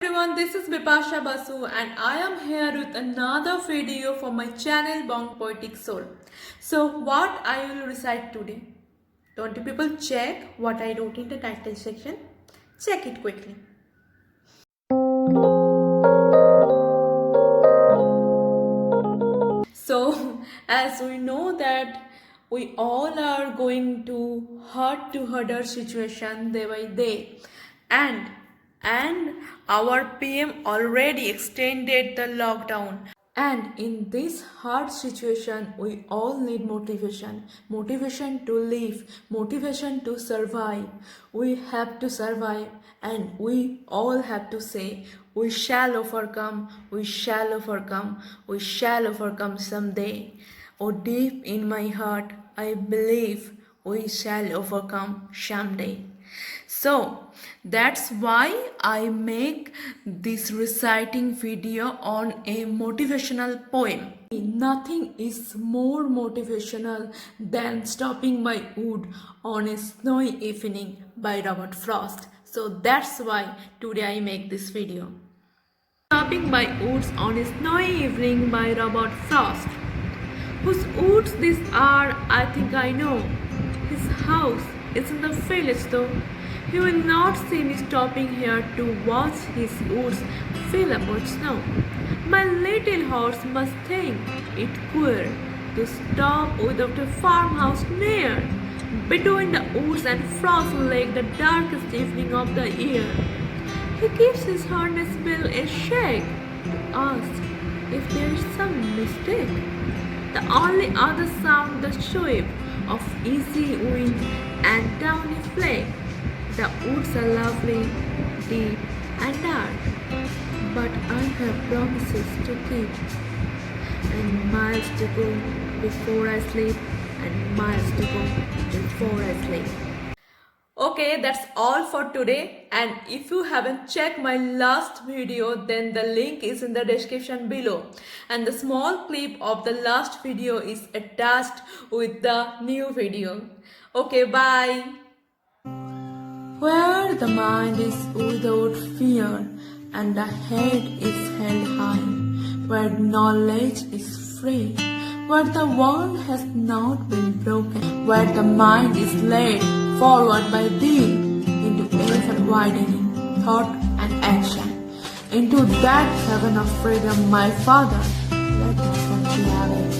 Everyone, this is Bipasha Basu and I am here with another video for my channel Bong Poetic Soul. So what I will recite today? Don't you people check what I wrote in the title section? Check it quickly. So as we know that we all are going to harder situation day by day, and our PM already extended the lockdown. And in this hard situation, we all need motivation. Motivation to live, motivation to survive. We have to survive, and we all have to say, we shall overcome, we shall overcome, we shall overcome someday. Oh, deep in my heart, I believe we shall overcome someday. So that's why I make this reciting video on a motivational poem. Nothing is more motivational than Stopping by Wood on a Snowy Evening by Robert Frost. So that's why today I make this video. Stopping by Woods on a Snowy Evening by Robert Frost. Whose woods these are, I think I know. His house is in the village though. He will not see me stopping here to watch his woods fill up with snow. My little horse must think it queer to stop without a farmhouse near, between the woods and Frost Lake, the darkest evening of the year. He gives his harness bell a shake to ask if there is some mistake. The only other sound the sweep of easy wind and downy flake. The woods are lovely, deep and dark, but I have promises to keep, and miles to go before I sleep, and miles to go before I sleep. Okay, that's all for today, and if you haven't checked my last video, then the link is in the description below, and the small clip of the last video is attached with the new video. Okay, bye. Where the mind is without fear and the head is held high, where knowledge is free, where the world has not been broken, where the mind is led forward by thee into ever-widening thought and action, into that heaven of freedom, my Father, let my country have it.